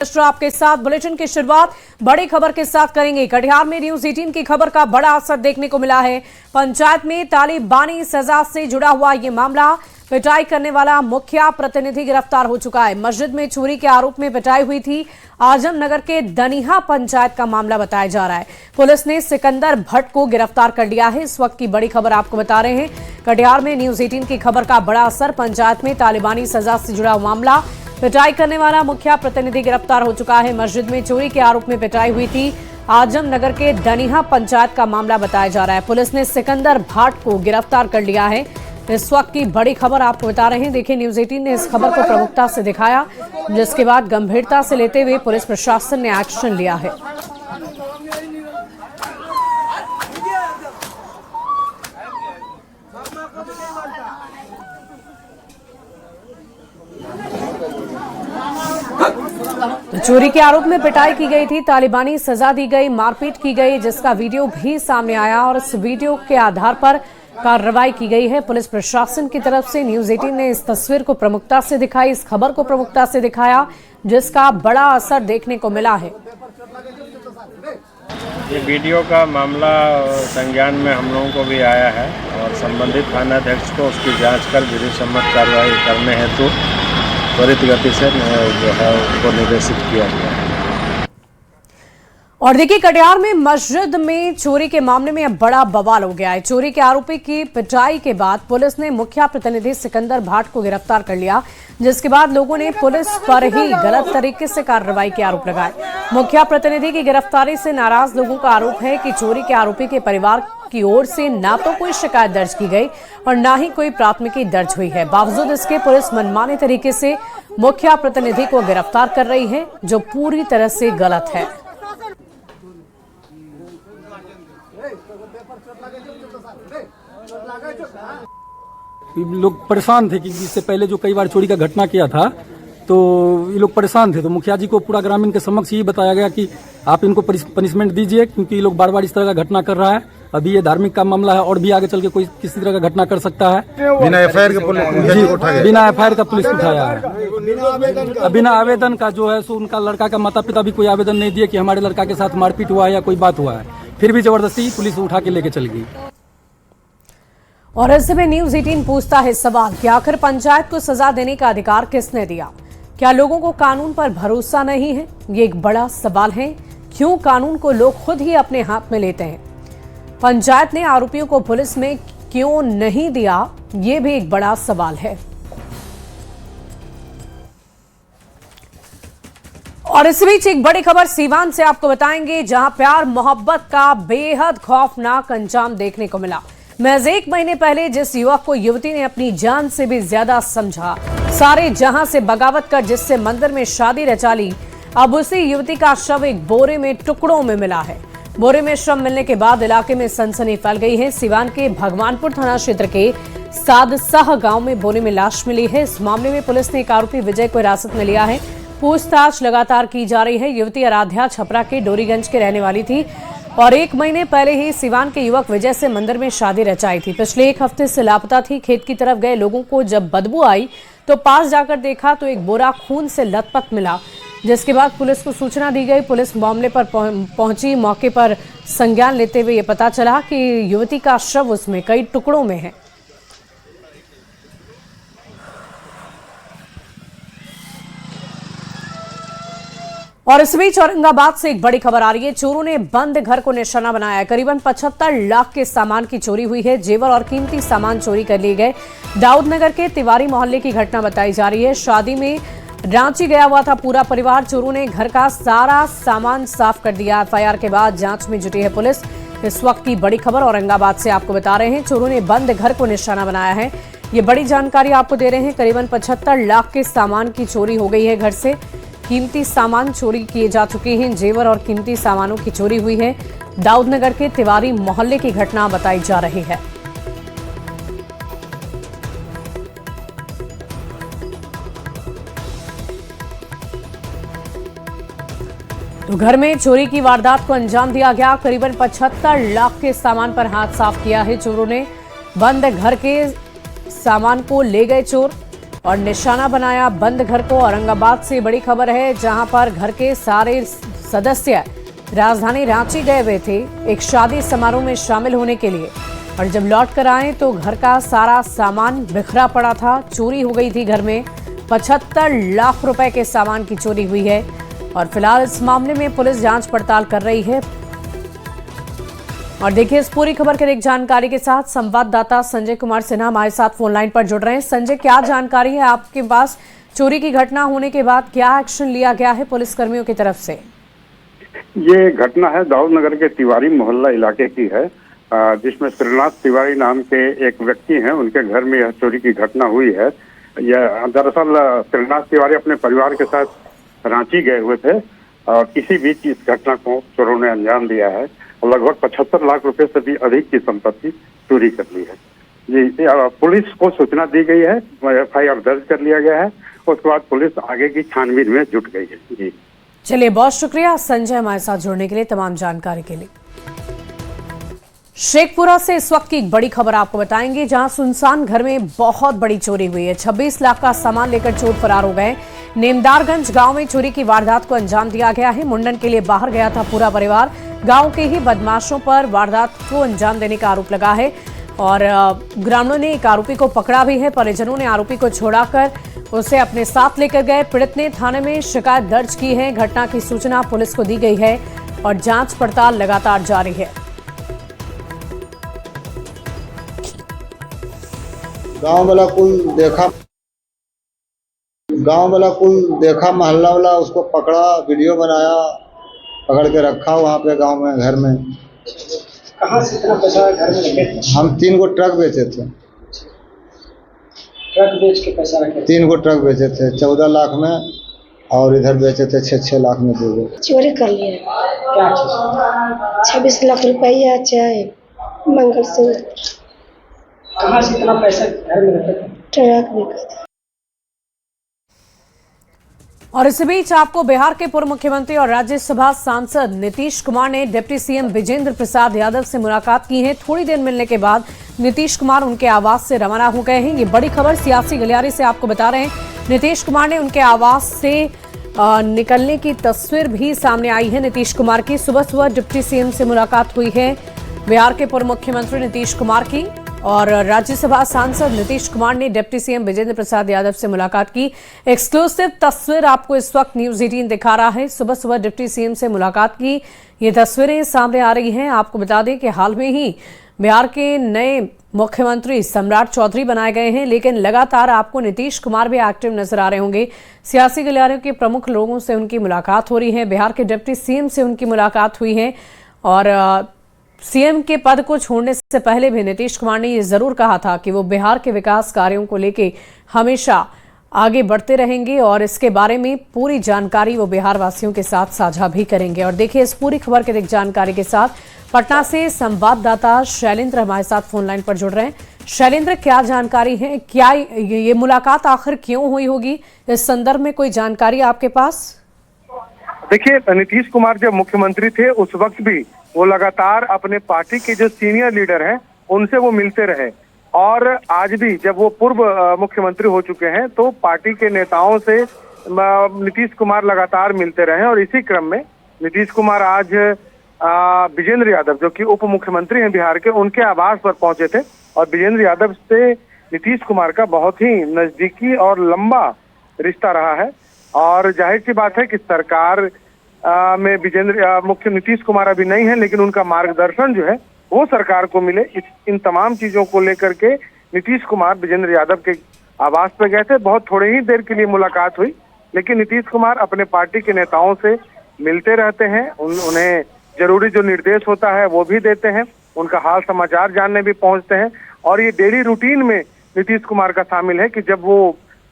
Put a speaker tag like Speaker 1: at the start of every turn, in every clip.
Speaker 1: आपके साथ बुलेटिन की शुरुआत बड़ी खबर के साथ करेंगे। कटिहार में न्यूज 18 की खबर का बड़ा असर देखने को मिला है। पंचायत में तालिबानी सजा से जुड़ा हुआ ये मामला, पिटाई करने वाला मुखिया प्रतिनिधि गिरफ्तार हो चुका है। मस्जिद में चोरी के आरोप में पिटाई हुई थी। आजमनगर के दनिहा पंचायत का मामला बताया जा रहा है। पुलिस ने सिकंदर भट्ट को गिरफ्तार कर लिया है। इस वक्त की बड़ी खबर आपको बता रहे हैं। कटिहार में न्यूज 18 की खबर का बड़ा असर, पंचायत में तालिबानी सजा से जुड़ा मामला, पिटाई करने वाला मुखिया प्रतिनिधि गिरफ्तार हो चुका है। मस्जिद में चोरी के आरोप में पिटाई हुई थी। आजमनगर के दनिहा पंचायत का मामला बताया जा रहा है। पुलिस ने सिकंदर भाट को गिरफ्तार कर लिया है। इस वक्त की बड़ी खबर आपको बता रहे हैं। देखिए, न्यूज 18 ने इस खबर को प्रमुखता से दिखाया, जिसके बाद गंभीरता से लेते हुए पुलिस प्रशासन ने एक्शन लिया है। तो चोरी के आरोप में पिटाई की गई थी, तालिबानी सजा दी गई, मारपीट की गई, जिसका वीडियो भी सामने आया और इस वीडियो के आधार पर कार्रवाई की गई है। पुलिस प्रशासन की तरफ से न्यूज 18 ने इस तस्वीर को प्रमुखता से दिखाई, इस खबर को प्रमुखता से दिखाया, जिसका बड़ा असर देखने को मिला है।
Speaker 2: ये वीडियो का मामला संज्ञान में हम लोगों को भी आया है और संबंधित थानाध्यक्ष को उसकी जांच कर विधि सम्मत कार्रवाई करने हेतु त्वरित गति से जो है उनको निर्देशित किया गया है।
Speaker 1: और देखिए, कटिहार में मस्जिद में चोरी के मामले में अब बड़ा बवाल हो गया है। चोरी के आरोपी की पिटाई के बाद पुलिस ने मुखिया प्रतिनिधि सिकंदर भाट को गिरफ्तार कर लिया, जिसके बाद लोगों ने पुलिस पर ही गलत तरीके से कार्रवाई के आरोप लगाए। मुखिया प्रतिनिधि की गिरफ्तारी से नाराज लोगों का आरोप है कि चोरी के आरोपी के परिवार की ओर से ना तो कोई शिकायत दर्ज की गई और ना ही कोई प्राथमिकी दर्ज हुई है। बावजूद इसके पुलिस मनमाने तरीके से मुखिया प्रतिनिधि को गिरफ्तार कर रही है, जो पूरी तरह से गलत है।
Speaker 3: लोग परेशान थे कि इससे पहले जो कई बार चोरी का घटना किया था, तो ये लोग परेशान थे। तो मुखिया जी को पूरा ग्रामीण के समक्ष यही बताया गया कि आप इनको पनिशमेंट दीजिए, क्योंकि ये लोग बार बार इस तरह का घटना कर रहा है। अभी ये धार्मिक का मामला है और भी आगे चल के कोई किसी तरह का घटना कर सकता है।
Speaker 4: बिना एफआईआर के
Speaker 3: बिना एफआईआर का पुलिस उठाया है। बिना आवेदन का जो है सो उनका लड़का का माता पिता भी कोई आवेदन नहीं दिए कि हमारे लड़का के साथ मारपीट हुआ है या कोई बात हुआ है, फिर भी जबरदस्ती पुलिस उठा के लेके चल गई।
Speaker 1: और ऐसे में न्यूज 18 पूछता है सवाल कि आखिर पंचायत को सजा देने का अधिकार किसने दिया? क्या लोगों को कानून पर भरोसा नहीं है? ये एक बड़ा सवाल है। क्यों कानून को लोग खुद ही अपने हाथ में लेते हैं? पंचायत ने आरोपियों को पुलिस में क्यों नहीं दिया? ये भी एक बड़ा सवाल है। और इस बीच एक बड़ी खबर सीवान से आपको बताएंगे, जहां प्यार मोहब्बत का बेहद खौफनाक अंजाम देखने को मिला। महज 1 महीने पहले जिस युवक को युवती ने अपनी जान से भी ज्यादा समझा, सारे जहां से बगावत कर जिससे मंदिर में शादी रचा ली, अब उसी युवती का शव एक बोरे में टुकड़ों में मिला है। बोरे में शव मिलने के बाद इलाके में सनसनी फैल गई है। सिवान के भगवानपुर थाना क्षेत्र के सादसाह गांव में बोरे में लाश मिली है। इस मामले में पुलिस ने एक आरोपी विजय को हिरासत में लिया है। पूछताछ लगातार की जा रही है। युवती आराध्या छपरा के डोरीगंज के रहने वाली थी और 1 महीने पहले ही सिवान के युवक विजय से मंदिर में शादी रचाई थी। पिछले 1 हफ्ते से लापता थी। खेत की तरफ गए लोगों को जब बदबू आई तो पास जाकर देखा तो एक बोरा खून से लथपथ मिला, जिसके बाद पुलिस को सूचना दी गई। पुलिस मामले पर पहुंची। मौके पर संज्ञान लेते हुए ये पता चला कि युवती का शव उसमें कई टुकड़ों में है। और इस बीच औरंगाबाद से एक बड़ी खबर आ रही है। चोरों ने बंद घर को निशाना बनाया है। करीबन 75 लाख के सामान की चोरी हुई है। जेवर और कीमती सामान चोरी कर लिए गए। दाऊदनगर के तिवारी मोहल्ले की घटना बताई जा रही है। शादी में रांची गया हुआ था पूरा परिवार। चोरों ने घर का सारा सामान साफ कर दिया। एफआईआर के बाद जांच में जुटी है पुलिस। इस वक्त की बड़ी खबर औरंगाबाद से आपको बता रहे हैं। चोरों ने बंद घर को निशाना बनाया है। ये बड़ी जानकारी आपको दे रहे हैं। करीबन 75 लाख के सामान की चोरी हो गई है। घर से कीमती सामान चोरी किए जा चुके हैं। जेवर और कीमती सामानों की चोरी हुई है। दाऊदनगर के तिवारी मोहल्ले की घटना बताई जा रही है। तो घर में चोरी की वारदात को अंजाम दिया गया। करीबन 75 लाख के सामान पर हाथ साफ किया है चोरों ने। बंद घर के सामान को ले गए चोर। और निशाना बनाया बंद घर को। औरंगाबाद से बड़ी खबर है, जहां पर घर के सारे सदस्य राजधानी रांची गए हुए थे एक शादी समारोह में शामिल होने के लिए, और जब लौट कर आए तो घर का सारा सामान बिखरा पड़ा था। चोरी हो गई थी घर में। 75 लाख रुपए के सामान की चोरी हुई है और फिलहाल इस मामले में पुलिस जांच पड़ताल कर रही है। और देखिए इस पूरी खबर के एक जानकारी के साथ संवाददाता संजय कुमार सिन्हा हमारे साथ फोन लाइन पर जुड़ रहे हैं। संजय, क्या जानकारी है आपके पास? चोरी की घटना होने के बाद क्या एक्शन लिया गया है पुलिस कर्मियों की तरफ से?
Speaker 4: ये घटना है दाऊद नगर के तिवारी मोहल्ला इलाके की है, जिसमें श्रीनाथ तिवारी नाम के एक व्यक्ति हैं। उनके घर में यह चोरी की घटना हुई है। यह दरअसल श्रीनाथ तिवारी अपने परिवार के साथ रांची गए हुए थे और किसी बीच इस घटना को चोरों ने अंजाम दिया है और लगभग 75 लाख रुपए से भी अधिक की संपत्ति चोरी कर ली है। जी, पुलिस को सूचना दी गई है, FIR दर्ज कर लिया गया है। उसके बाद पुलिस आगे की छानबीन में जुट गई है। जी
Speaker 1: चलिए, बहुत शुक्रिया संजय हमारे साथ जुड़ने के लिए, तमाम जानकारी के लिए। शेखपुरा से इस वक्त की एक बड़ी खबर आपको बताएंगे, जहां सुनसान घर में बहुत बड़ी चोरी हुई है। 26 लाख का सामान लेकर चोर फरार हो गए। नेमदारगंज गांव में चोरी की वारदात को अंजाम दिया गया है। मुंडन के लिए बाहर गया था पूरा परिवार। गांव के ही बदमाशों पर वारदात को अंजाम देने का आरोप लगा है और ग्रामीणों ने एक आरोपी को पकड़ा भी है। परिजनों ने आरोपी को छोड़ाकर उसे अपने साथ लेकर गए। पीड़ित ने थाने में शिकायत दर्ज की है। घटना की सूचना पुलिस को दी गई है और जांच पड़ताल लगातार जारी है।
Speaker 5: गांव वाला कुल देखा, मोहल्ला वाला उसको पकड़ा, वीडियो बनाया, पकड़ के रखा वहाँ पे गांव में, घर में।
Speaker 6: कहाँ से इतना पैसा घर में रखे थे?
Speaker 5: हम 3 गो ट्रक बेचे थे।
Speaker 6: ट्रक बेच के पैसा रखे थे?
Speaker 5: 3 गो ट्रक बेचे थे 14 लाख में, और इधर बेचे थे 6 लाख में 2 गो।
Speaker 7: चोरी कर लिया।
Speaker 6: क्या चीज?
Speaker 7: 26 लाख रुपया चाहे मंगलसूत्र।
Speaker 6: कहाँ से इतना पैसा घर में रखे थे?
Speaker 7: ट्रक बिका था।
Speaker 1: और इसी बीच आपको बिहार के पूर्व मुख्यमंत्री और राज्यसभा सांसद नीतीश कुमार ने डिप्टी सीएम विजेंद्र प्रसाद यादव से मुलाकात की है। थोड़ी देर मिलने के बाद नीतीश कुमार उनके आवास से रवाना हो गए हैं। ये बड़ी खबर सियासी गलियारे से आपको बता रहे हैं। नीतीश कुमार ने उनके आवास से निकलने की तस्वीर भी सामने आई है। नीतीश कुमार की सुबह डिप्टी सीएम से मुलाकात हुई है। बिहार के पूर्व मुख्यमंत्री नीतीश कुमार की और राज्यसभा सांसद नीतीश कुमार ने डिप्टी सीएम विजेंद्र प्रसाद यादव से मुलाकात की। एक्सक्लूसिव तस्वीर आपको इस वक्त न्यूज 18 दिखा रहा है। सुबह डिप्टी सीएम से मुलाकात की ये तस्वीरें सामने आ रही हैं। आपको बता दें कि हाल में ही बिहार के नए मुख्यमंत्री सम्राट चौधरी बनाए गए हैं, लेकिन लगातार आपको नीतीश कुमार भी एक्टिव नजर आ रहे होंगे। सियासी गलियारों के प्रमुख लोगों से उनकी मुलाकात हो रही है। बिहार के डिप्टी सीएम से उनकी मुलाकात हुई है और सीएम के पद को छोड़ने से पहले भी नीतीश कुमार ने ये जरूर कहा था कि वो बिहार के विकास कार्यों को लेकर हमेशा आगे बढ़ते रहेंगे और इसके बारे में पूरी जानकारी वो बिहार वासियों के साथ साझा भी करेंगे। और देखिए इस पूरी खबर के एक जानकारी के साथ पटना से संवाददाता शैलेंद्र हमारे साथ फोन लाइन पर जुड़ रहे हैं। शैलेंद्र, क्या जानकारी है? क्या ये मुलाकात आखिर क्यों हुई होगी? इस संदर्भ में कोई जानकारी आपके पास?
Speaker 8: देखिए, नीतीश कुमार जब मुख्यमंत्री थे उस वक्त भी वो लगातार अपने पार्टी के जो सीनियर लीडर हैं उनसे वो मिलते रहे और आज भी जब वो पूर्व मुख्यमंत्री हो चुके हैं तो पार्टी के नेताओं से नीतीश कुमार लगातार मिलते रहे। और इसी क्रम में नीतीश कुमार आज विजेंद्र यादव जो कि उप मुख्यमंत्री हैं बिहार के, उनके आवास पर पहुंचे थे और विजेंद्र यादव से नीतीश कुमार का बहुत ही नजदीकी और लंबा रिश्ता रहा है। और जाहिर सी बात है कि सरकार में मुख्य नीतीश कुमार अभी नहीं है, लेकिन उनका मार्गदर्शन जो है वो सरकार को मिले, इन तमाम चीजों को लेकर के नीतीश कुमार विजेंद्र यादव के आवास पर गए थे। बहुत थोड़ी ही देर के लिए मुलाकात हुई, लेकिन नीतीश कुमार अपने पार्टी के नेताओं से मिलते रहते हैं। उन्हें जरूरी जो निर्देश होता है वो भी देते हैं, उनका हाल समाचार जानने भी पहुंचते हैं। और ये डेली रूटीन में नीतीश कुमार का शामिल है कि जब वो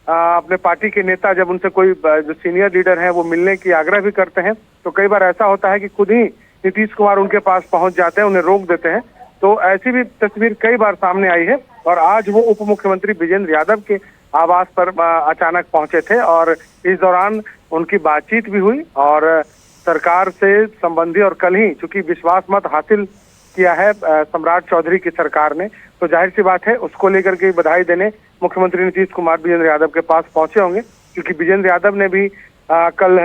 Speaker 8: अपने पार्टी के नेता जब उनसे कोई जो सीनियर लीडर हैं वो मिलने की आग्रह भी करते हैं तो कई बार ऐसा होता है कि खुद ही नीतीश कुमार उनके पास पहुंच जाते हैं, उन्हें रोक देते हैं। तो ऐसी भी तस्वीर कई बार सामने आई है और आज वो उप मुख्यमंत्री विजेंद्र यादव के आवास पर अचानक पहुंचे थे और इस दौरान उनकी बातचीत भी हुई और सरकार से संबंधी, और कल ही चूंकि विश्वास मत हासिल किया है सम्राट चौधरी की सरकार ने, तो जाहिर सी बात है उसको लेकर के बधाई देने मुख्यमंत्री नीतीश कुमार विजेंद्र यादव के पास पहुंचे होंगे, क्योंकि विजेंद्र यादव ने भी कल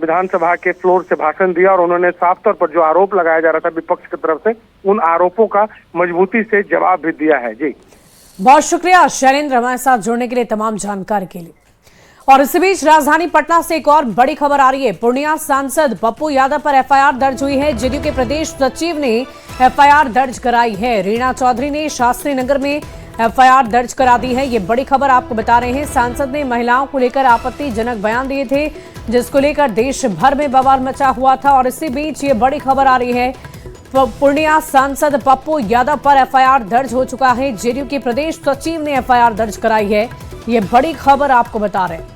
Speaker 8: विधानसभा के फ्लोर से भाषण दिया और उन्होंने साफ तौर पर जो आरोप लगाया जा रहा था विपक्ष की तरफ से, उन आरोपों का मजबूती से जवाब भी दिया है। जी
Speaker 1: बहुत शुक्रिया शैलेंद्र, हमारे साथ जुड़ने के लिए, तमाम जानकारी के लिए। और इसी बीच राजधानी पटना से एक और बड़ी खबर आ रही है। पूर्णिया सांसद पप्पू यादव पर एफआईआर दर्ज हुई है। जेडीयू के प्रदेश सचिव ने एफआईआर दर्ज कराई है। रीना चौधरी ने शास्त्री नगर में एफआईआर दर्ज करा दी है। ये बड़ी खबर आपको बता रहे हैं। सांसद ने महिलाओं को लेकर आपत्तिजनक बयान दिए थे, जिसको लेकर देश भर में बवाल मचा हुआ था। और इसी बीच ये बड़ी खबर आ रही है, पूर्णिया सांसद पप्पू यादव पर एफआईआर दर्ज हो चुका है। जेडीयू के प्रदेश सचिव ने एफआईआर दर्ज कराई है। ये बड़ी खबर आपको बता रहे हैं।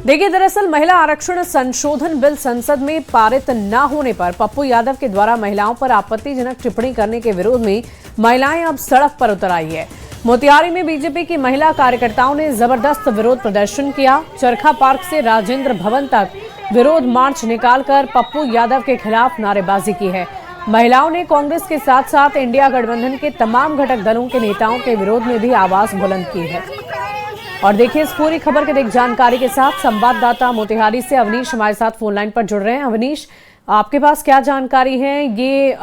Speaker 1: देखिए, दरअसल महिला आरक्षण संशोधन बिल संसद में पारित न होने पर पप्पू यादव के द्वारा महिलाओं पर आपत्तिजनक टिप्पणी करने के विरोध में महिलाएं अब सड़क पर उतर आई है। मोतिहारी में बीजेपी की महिला कार्यकर्ताओं ने जबरदस्त विरोध प्रदर्शन किया। चरखा पार्क से राजेंद्र भवन तक विरोध मार्च निकालकर पप्पू यादव के खिलाफ नारेबाजी की है। महिलाओं ने कांग्रेस के साथ साथ इंडिया गठबंधन के तमाम घटक दलों के नेताओं के विरोध में भी आवाज बुलंद की है। और देखिए, इस पूरी खबर के जानकारी के साथ संवाददाता मोतिहारी से अवनीश हमारे साथ फोन लाइन पर जुड़ रहे हैं। अवनीश, आपके पास क्या जानकारी है? ये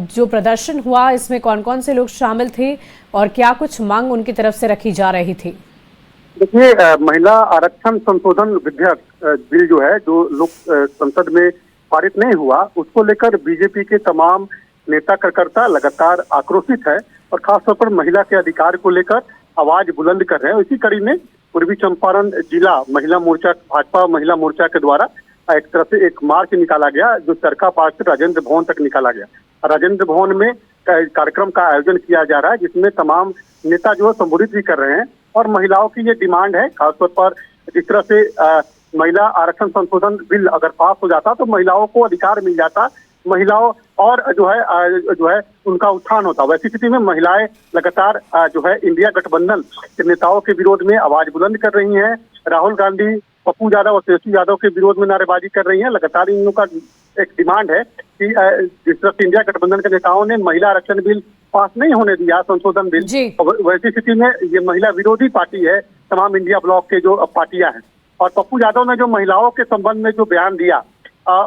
Speaker 1: जो प्रदर्शन हुआ, इसमें कौन कौन से लोग शामिल थे और क्या कुछ मांग उनकी तरफ से रखी जा रही थी?
Speaker 8: देखिए, महिला आरक्षण संशोधन विधेयक बिल जो है, जो लोक संसद में पारित नहीं हुआ, उसको लेकर बीजेपी के तमाम नेता कार्यकर्ता लगातार आक्रोशित है और खासतौर पर महिला के अधिकार को लेकर आवाज बुलंद कर रहे हैं। इसी कड़ी में पूर्वी चंपारण जिला महिला मोर्चा, भाजपा महिला मोर्चा के द्वारा एक तरह से एक मार्च निकाला गया, जो चरखा पार्क से राजेंद्र भवन तक निकाला गया। राजेंद्र भवन में कार्यक्रम का आयोजन किया जा रहा है, जिसमें तमाम नेता जो है संबोधित भी कर रहे हैं। और महिलाओं की ये डिमांड है, खासतौर पर जिस तरह से महिला आरक्षण संशोधन बिल अगर पास हो जाता तो महिलाओं को अधिकार मिल जाता, महिलाओं और जो है उनका उत्थान होता। वैसी स्थिति में महिलाएं लगातार जो है इंडिया गठबंधन के नेताओं के विरोध में आवाज बुलंद कर रही हैं। राहुल गांधी, पप्पू यादव और तेजस्वी यादव के विरोध में नारेबाजी कर रही हैं। लगातार इन लोगों का एक डिमांड है कि जिस तरह से इंडिया गठबंधन के नेताओं ने महिला आरक्षण बिल पास नहीं होने दिया, संशोधन बिल, वैसी स्थिति में ये महिला विरोधी पार्टी है, तमाम इंडिया ब्लॉक के जो पार्टियां हैं। और पप्पू यादव ने जो महिलाओं के संबंध में जो बयान दिया,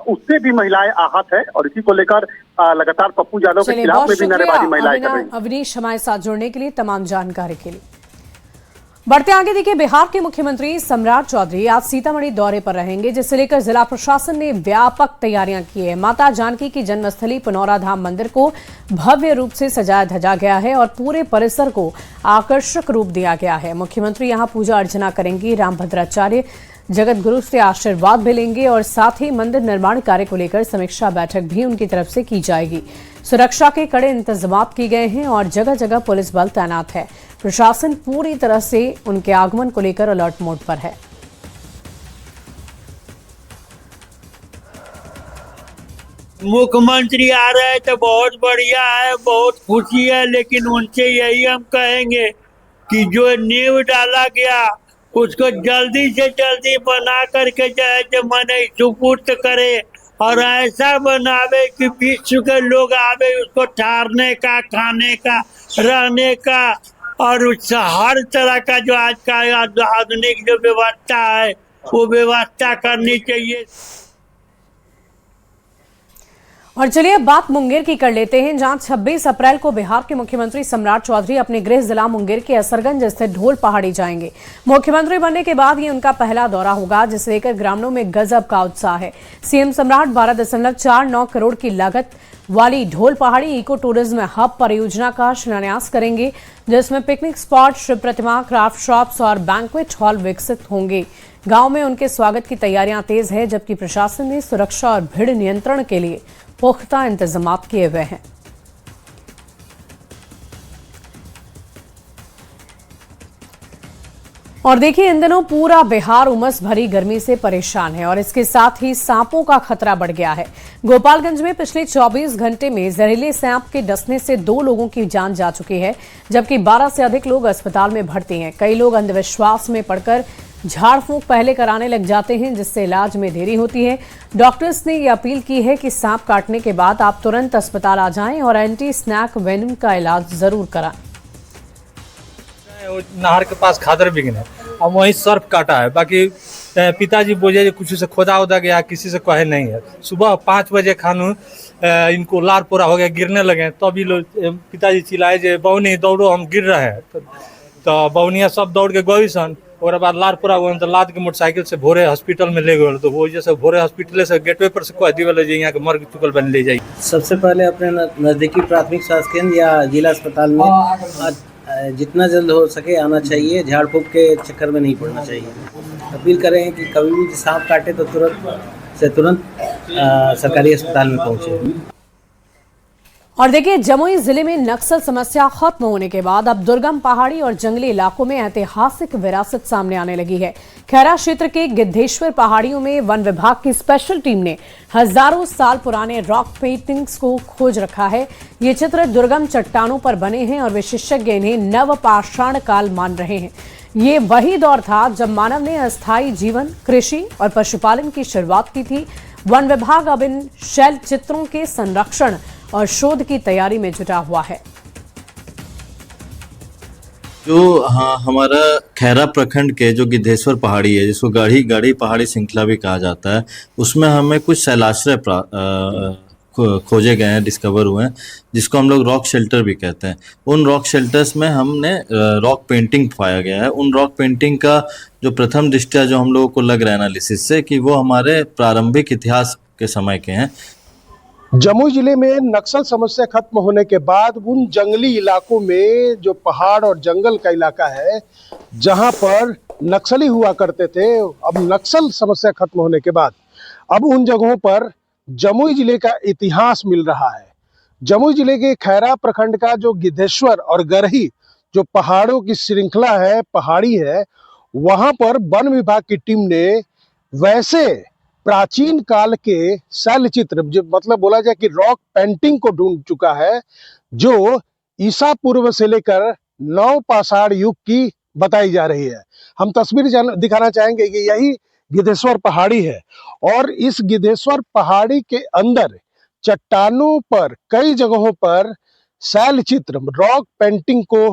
Speaker 8: उससे भी महिलाएं आहत है और इसी को लेकर लगातार पप्पू यादव के खिलाफ में भी नारेबाजी महिलाएं कर रही हैं।
Speaker 1: अवनीश, हमारे साथ जुड़ने के लिए, तमाम जानकारी के लिए। बढ़ते आगे, देखिए, बिहार के मुख्यमंत्री सम्राट चौधरी आज सीतामढ़ी दौरे पर रहेंगे, जिसे लेकर जिला प्रशासन ने व्यापक तैयारियां की है। माता जानकी की जन्मस्थली पुनौरा धाम मंदिर को भव्य रूप से सजाया धजा गया है और पूरे परिसर को आकर्षक रूप दिया गया है। मुख्यमंत्री यहां पूजा अर्चना करेंगे, रामभद्राचार्य जगत गुरु से आशीर्वाद भी लेंगे और साथ ही मंदिर निर्माण कार्य को लेकर समीक्षा बैठक भी उनकी तरफ से की जाएगी। सुरक्षा के कड़े इंतजाम किए गए हैं और जगह जगह पुलिस बल तैनात है। प्रशासन पूरी तरह से उनके आगमन को लेकर अलर्ट मोड पर है।
Speaker 9: मुख्यमंत्री आ रहे हैं तो बहुत बढ़िया है, बहुत खुशी है, लेकिन उनसे यही हम कहेंगे कि जो नींव डाला गया उसको जल्दी से जल्दी बना करके जो मने सुपुर्द करे और ऐसा बनावे कि विश्व के लोग आवे उसको ठहरने का, खाने का, रहने का और हर तरह का जो आज का आधुनिक जो व्यवस्था है वो व्यवस्था करनी चाहिए।
Speaker 1: और चलिए अब बात मुंगेर की कर लेते हैं, जहां 26 अप्रैल को बिहार के मुख्यमंत्री सम्राट चौधरी अपने गृह जिला मुंगेर के असरगंज स्थित ढोल पहाड़ी जाएंगे। मुख्यमंत्री बनने के बाद ये उनका पहला दौरा होगा, जिसे लेकर ग्रामीणों में गजब का उत्साह है। सीएम सम्राट 12.49 करोड़ की लागत वाली ढोल पहाड़ी इको टूरिज्म हब परियोजना का शिलान्यास करेंगे, जिसमें पिकनिक स्पॉट, शिव प्रतिमा, क्राफ्ट शॉप्स और बैंक्वेट हॉल विकसित होंगे। गांव में उनके स्वागत की तैयारियां तेज है, जबकि प्रशासन ने सुरक्षा और भीड़ नियंत्रण के लिए पुख्ता इंतजाम किए हुए हैं। और देखिए, इन दिनों पूरा बिहार उमस भरी गर्मी से परेशान है और इसके साथ ही सांपों का खतरा बढ़ गया है। गोपालगंज में पिछले 24 घंटे में जहरीले सांप के डसने से 2 लोगों की जान जा चुकी है, जबकि 12 से अधिक लोग अस्पताल में भर्ती हैं। कई लोग अंधविश्वास में पड़कर झाड़ फूंक पहले कराने लग जाते हैं, जिससे इलाज में देरी होती है। डॉक्टर्स ने ये अपील की है कि सांप काटने के बाद आप तुरंत अस्पताल आ जाएं और एंटी स्नैक वेनम का इलाज जरूर कराएं।
Speaker 10: नहर के पास खादर बिगन है और वहीं सर्फ काटा है। बाकी पिताजी बोले किसी से खोदा उदा गया, किसी से कहे नहीं है। सुबह 5 बजे खानू इनको लार पोरा हो गया, गिरने लगे। तभी लोग पिताजी चिल्लाए जे बौनी दौड़ो, हम गिर रहे हैं। तो बौनिया सब दौड़ के गई सन। और बाद लार पूरा हुआ तो लाद के मोटरसाइकिल से भोरे हॉस्पिटल में ले गए। तो वो जैसे भोरे हॉस्पिटल से गेटवे पर से कह दिवल यहाँ के मर चुकल बन ले जाए।
Speaker 11: सबसे पहले अपने नज़दीकी प्राथमिक स्वास्थ्य केंद्र या जिला अस्पताल में जितना जल्द हो सके आना चाहिए। झाड़ फूंक के चक्कर में नहीं पड़ना चाहिए। अपील करें कि कभी भी सांप काटे तो तुरंत सरकारी अस्पताल में पहुँचे।
Speaker 1: और देखिए, जमुई जिले में नक्सल समस्या खत्म होने के बाद अब दुर्गम पहाड़ी और जंगली इलाकों में ऐतिहासिक विरासत सामने आने लगी है। खैरा क्षेत्र के गिद्धेश्वर पहाड़ियों में वन विभाग की स्पेशल टीम ने हजारों साल पुराने रॉक पेंटिंग्स को खोज रखा है। ये चित्र दुर्गम चट्टानों पर बने हैं और विशेषज्ञ इन्हें नवपाषाण काल मान रहे हैं। ये वही दौर था जब मानव ने अस्थायी जीवन, कृषि और पशुपालन की शुरुआत की थी। वन विभाग अब इन शैल चित्रों के संरक्षण और शोध की तैयारी में जुटा हुआ है।
Speaker 12: जो हमारा खैरा प्रखंड के जो गिद्धेश्वर पहाड़ी है, जिसको गाढ़ी पहाड़ी श्रृंखला भी कहा जाता है, उसमें हमें कुछ शैलाश्रय खोजे गए हैं, डिस्कवर हुए हैं, जिसको हम लोग रॉक शेल्टर भी कहते हैं। उन रॉक शेल्टर्स में हमने रॉक पेंटिंग पाया गया है। उन रॉक पेंटिंग का जो प्रथम दृष्टया जो हम लोगों को लग रहा है एनालिसिस से कि वो हमारे प्रारंभिक इतिहास के समय के हैं।
Speaker 13: जमुई जिले में नक्सल समस्या खत्म होने के बाद उन जंगली इलाकों में जो पहाड़ और जंगल का इलाका है, जहां पर नक्सली हुआ करते थे, अब नक्सल समस्या खत्म होने के बाद अब उन जगहों पर जमुई जिले का इतिहास मिल रहा है। जमुई जिले के खैरा प्रखंड का जो गिद्धेश्वर और गरही जो पहाड़ों की श्रृंखला है, पहाड़ी है, वहां पर वन विभाग की टीम ने वैसे प्राचीन काल के शैल चित्र, जो मतलब बोला जाए कि रॉक पेंटिंग को ढूंढ चुका है, जो ईसा पूर्व से लेकर नवपाषाण युग की बताई जा रही है। हम तस्वीर दिखाना चाहेंगे कि यही गिद्धेश्वर पहाड़ी है और इस गिद्धेश्वर पहाड़ी के अंदर चट्टानों पर कई जगहों पर शैल चित्र, रॉक पेंटिंग को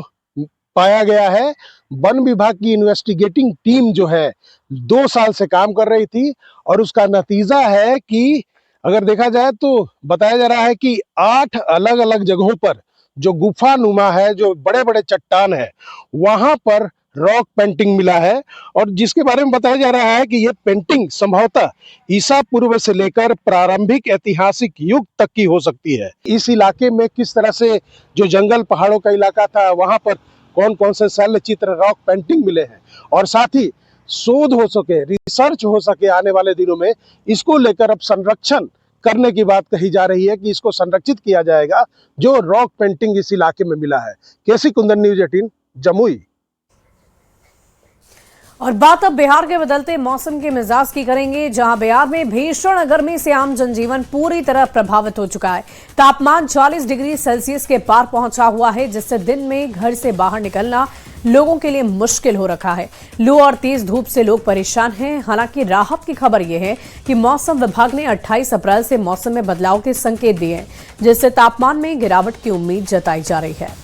Speaker 13: पाया गया है। वन विभाग की इन्वेस्टिगेटिंग टीम जो है 2 साल से काम कर रही थी और उसका नतीजा है कि अगर देखा जाए तो बताया जा रहा है कि 8 अलग अलग जगहों पर जो गुफा नुमा है, जो बड़े बड़े चट्टान है, वहां पर रॉक पेंटिंग मिला है और जिसके बारे में बताया जा रहा है कि यह पेंटिंग संभवतः ईसा पूर्व से लेकर प्रारंभिक ऐतिहासिक युग तक की हो सकती है। इस इलाके में किस तरह से जो जंगल पहाड़ों का इलाका था, वहां पर कौन कौन से शैल चित्र, रॉक पेंटिंग मिले हैं और साथ ही शोध हो सके, रिसर्च हो सके आने वाले दिनों में, इसको लेकर अब संरक्षण करने की बात कही जा रही है कि इसको संरक्षित किया जाएगा जो रॉक पेंटिंग इस इलाके में मिला है। केसी कुंदन, न्यूज़ 18, जमुई।
Speaker 1: और बात अब बिहार के बदलते मौसम के मिजाज की करेंगे, जहां बिहार में भीषण गर्मी से आम जनजीवन पूरी तरह प्रभावित हो चुका है। तापमान 40 डिग्री सेल्सियस के पार पहुंचा हुआ है, जिससे दिन में घर से बाहर निकलना लोगों के लिए मुश्किल हो रखा है। लू और तेज धूप से लोग परेशान हैं। हालांकि राहत की खबर यह है कि मौसम विभाग ने 28 अप्रैल से मौसम में बदलाव के संकेत दिए हैं, जिससे तापमान में गिरावट की उम्मीद जताई जा रही है।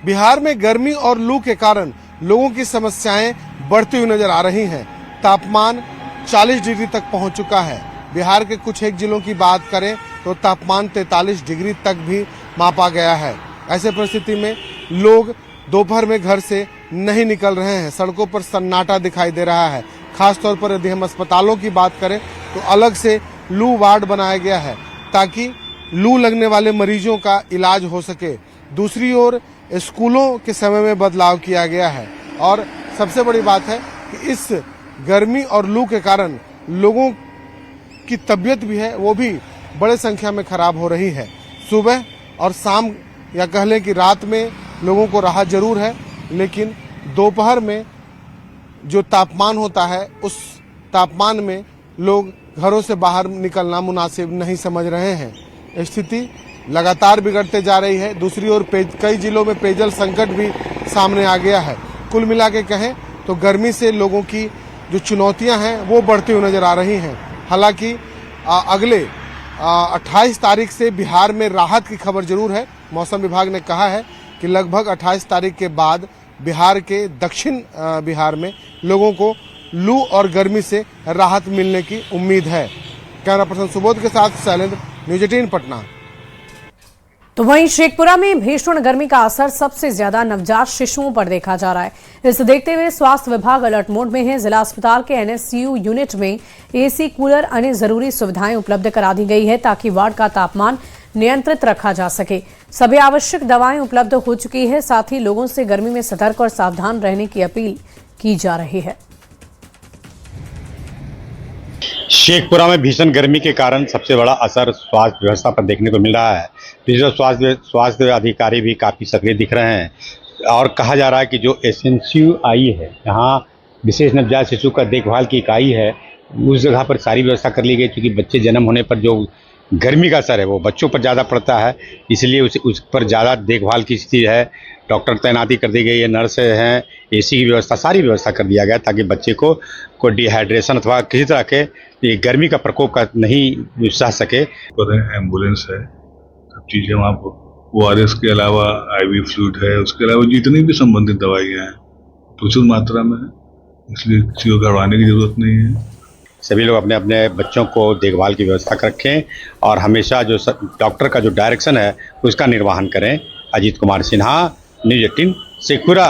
Speaker 14: बिहार में गर्मी और लू के कारण लोगों की समस्याएं बढ़ती हुई नजर आ रही हैं। तापमान 40 डिग्री तक पहुंच चुका है। बिहार के कुछ एक जिलों की बात करें तो तापमान 43 डिग्री तक भी मापा गया है। ऐसे परिस्थिति में लोग दोपहर में घर से नहीं निकल रहे हैं। सड़कों पर सन्नाटा दिखाई दे रहा है। खासतौर पर यदि हम अस्पतालों की बात करें तो अलग से लू वार्ड बनाया गया है ताकि लू लगने वाले मरीजों का इलाज हो सके। दूसरी ओर स्कूलों के समय में बदलाव किया गया है और सबसे बड़ी बात है कि इस गर्मी और लू के कारण लोगों की तबीयत भी है, वो भी बड़े संख्या में खराब हो रही है। सुबह और शाम या कह लें कि रात में लोगों को राहत जरूर है, लेकिन दोपहर में जो तापमान होता है उस तापमान में लोग घरों से बाहर निकलना मुनासिब नहीं समझ रहे हैं। स्थिति लगातार बिगड़ते जा रही है। दूसरी ओर कई जिलों में पेयजल संकट भी सामने आ गया है। कुल मिला के कहें तो गर्मी से लोगों की जो चुनौतियां हैं वो बढ़ती हुई नजर आ रही हैं। हालांकि अगले 28 तारीख से बिहार में राहत की खबर जरूर है। मौसम विभाग ने कहा है कि लगभग 28 तारीख के बाद बिहार के दक्षिण बिहार में लोगों को लू और गर्मी से राहत मिलने की उम्मीद है। कैमरा पर्सन सुबोध के साथ शैलेंद्र, न्यूज 18 पटना।
Speaker 1: तो वहीं शेखपुरा में भीषण गर्मी का असर सबसे ज्यादा नवजात शिशुओं पर देखा जा रहा है। इसे देखते हुए स्वास्थ्य विभाग अलर्ट मोड में है। जिला अस्पताल के एनएसयू यूनिट में एसी, कूलर, अन्य जरूरी सुविधाएं उपलब्ध करा दी गई है ताकि वार्ड का तापमान नियंत्रित रखा जा सके। सभी आवश्यक दवाएं उपलब्ध हो चुकी है। साथ ही लोगों से गर्मी में सतर्क और सावधान रहने की अपील की जा रही है।
Speaker 15: शेखपुरा में भीषण गर्मी के कारण सबसे बड़ा असर स्वास्थ्य व्यवस्था पर देखने को मिल रहा है। डिजिटल स्वास्थ्य अधिकारी भी काफ़ी सक्रिय दिख रहे हैं और कहा जा रहा है कि जो एसएनसीयू है, यहाँ विशेष नवजात शिशु का देखभाल की इकाई है, उस जगह पर सारी व्यवस्था कर ली गई। क्योंकि बच्चे जन्म होने पर जो गर्मी का असर है वो बच्चों पर ज़्यादा पड़ता है, इसलिए उस पर ज़्यादा देखभाल की स्थिति है। डॉक्टर तैनाती कर दी गई है, नर्स हैं, एसी की व्यवस्था, सारी व्यवस्था कर दिया गया ताकि बच्चे को कोई डिहाइड्रेशन अथवा किसी तरह के ये गर्मी का प्रकोप का नहीं सह सके।
Speaker 16: एम्बुलेंस है, सब चीज़ें वहाँ पर। ORS के अलावा IV फ्लूइड है, उसके अलावा जितनी भी संबंधित दवाइयाँ हैं प्रचुर मात्रा में है, इसलिए किसी को घबराने की जरूरत नहीं है।
Speaker 15: सभी लोग अपने अपने बच्चों को देखभाल की व्यवस्था रखें और हमेशा जो डॉक्टर का जो डायरेक्शन है उसका निर्वहन करें। अजीत कुमार सिन्हा, न्यूज 18 शेखपुरा।